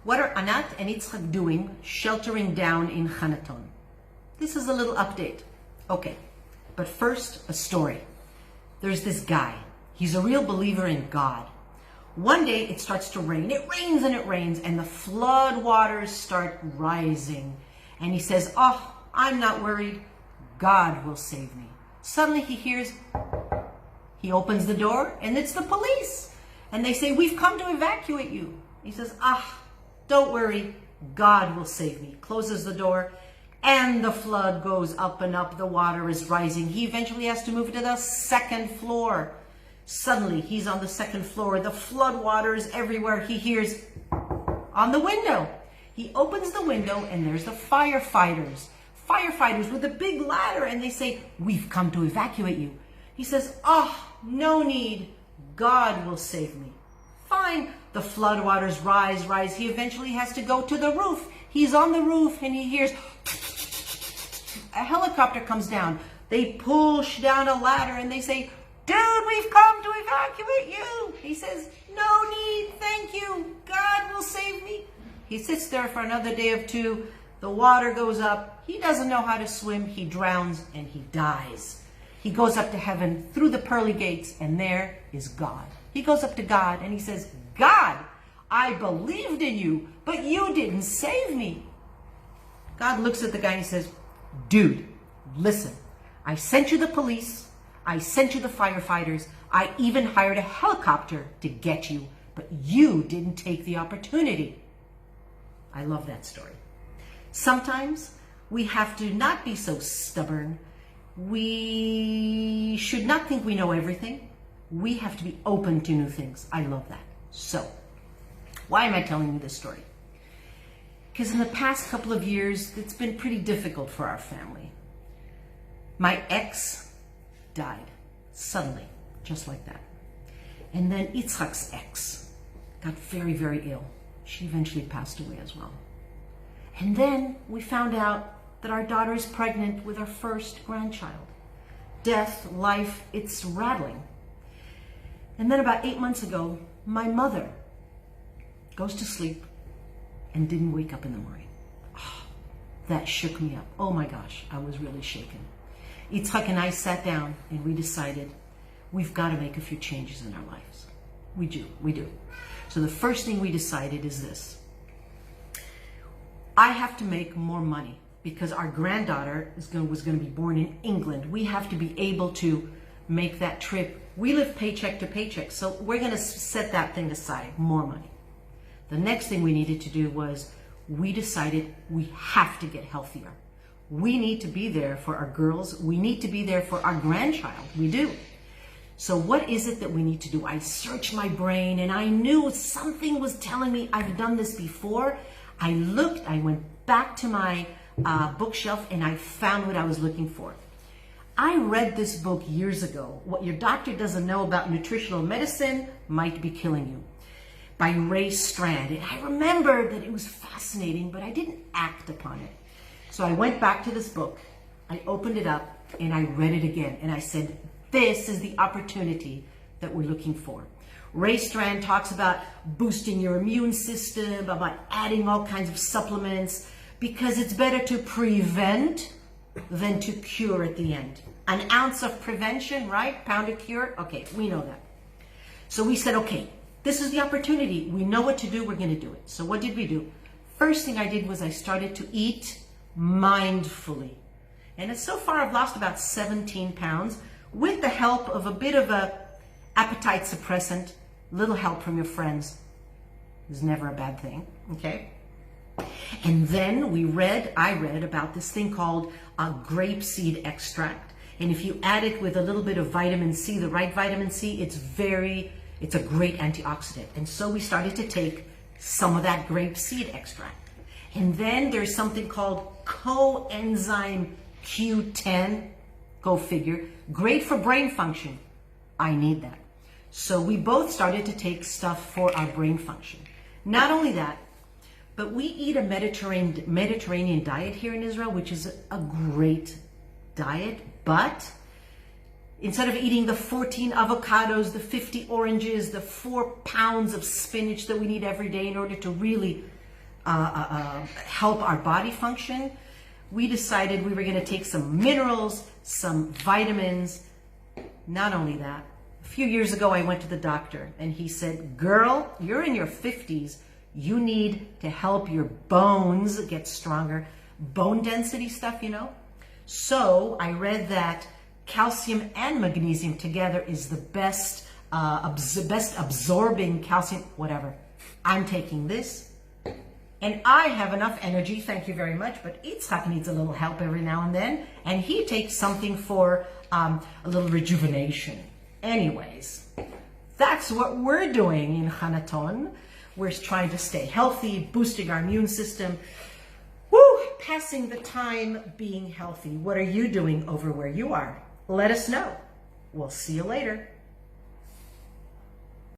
What are Anat and Yitzchak doing sheltering down in Hanaton? This is a little update. Okay, but first, a story. There's this guy. He's a real believer in God. One day it starts to rain. It rains and it rains, and the flood waters start rising. And he says, oh, I'm not worried. God will save me. Suddenly he opens the door, and it's the police. And they say, we've come to evacuate you. He says, don't worry, God will save me. Closes the door, and the flood goes up and up. The water is rising. He eventually has to move to the second floor. Suddenly, he's on the second floor. The flood water is everywhere. He hears on the window. He opens the window, and there's the firefighters. Firefighters with a big ladder, and they say, we've come to evacuate you. He says, no need. God will save me. Fine. The floodwaters rise. He eventually has to go to the roof. He's on the roof, and he hears a helicopter comes down. They push down a ladder, and they say, dude, we've come to evacuate you. He says, no need, thank you. God will save me. He sits there for another day or two. The water goes up. He doesn't know how to swim. He drowns, and he dies. He goes up to heaven through the pearly gates, and there is God. He goes up to God, and he says, God, I believed in you, but you didn't save me. God looks at the guy and he says, dude, listen, I sent you the police. I sent you the firefighters. I even hired a helicopter to get you, but you didn't take the opportunity. I love that story. Sometimes we have to not be so stubborn. We should not think we know everything. We have to be open to new things. I love that. So, why am I telling you this story? Because in the past couple of years, it's been pretty difficult for our family. My ex died suddenly, just like that. And then Yitzchak's ex got very, very ill. She eventually passed away as well. And then we found out that our daughter is pregnant with our first grandchild. Death, life, it's rattling. And then about 8 months ago, my mother goes to sleep and didn't wake up in the morning. That shook me up. Oh my gosh, I was really shaken. Yitzchak and I sat down and we decided we've got to make a few changes in our lives. We do. So the first thing we decided is this. I have to make more money because our granddaughter was going to be born in England. We have to be able to make that trip. We live paycheck to paycheck, so we're going to set that thing aside, more money. The next thing we needed to do was we decided we have to get healthier. We need to be there for our girls. We need to be there for our grandchild. We do. So what is it that we need to do? I searched my brain and I knew something was telling me I've done this before. I went back to my bookshelf and I found what I was looking for. I read this book years ago, What Your Doctor Doesn't Know About Nutritional Medicine Might Be Killing You, by Ray Strand. And I remembered that it was fascinating, but I didn't act upon it. So I went back to this book, I opened it up, and I read it again. And I said, this is the opportunity that we're looking for. Ray Strand talks about boosting your immune system, about adding all kinds of supplements, because it's better to prevent than to cure at the end. An ounce of prevention, right? Pound of cure. Okay, we know that. So we said, okay, this is the opportunity. We know what to do. We're going to do it. So what did we do? First thing I did was I started to eat mindfully. And so far I've lost about 17 pounds with the help of a bit of a appetite suppressant, little help from your friends. Is never a bad thing, okay? And then I read about this thing called grapeseed extract. And if you add it with a little bit of vitamin C, the right vitamin C, it's a great antioxidant. And so we started to take some of that grapeseed extract. And then there's something called coenzyme Q10, go figure, great for brain function. I need that. So we both started to take stuff for our brain function. Not only that, but we eat a Mediterranean diet here in Israel, which is a great diet, but instead of eating the 14 avocados, the 50 oranges, the 4 pounds of spinach that we need every day in order to really help our body function, we decided we were going to take some minerals, some vitamins. Not only that, a few years ago I went to the doctor and he said, girl, you're in your 50s. You need to help your bones get stronger. Bone density stuff, you know? So I read that calcium and magnesium together is the best absorbing calcium, whatever. I'm taking this and I have enough energy, thank you very much, but Yitzhak needs a little help every now and then, and he takes something for a little rejuvenation. Anyways, that's what we're doing in Hanaton. We're trying to stay healthy, boosting our immune system, passing the time being healthy. What are you doing over where you are? Let us know. We'll see you later.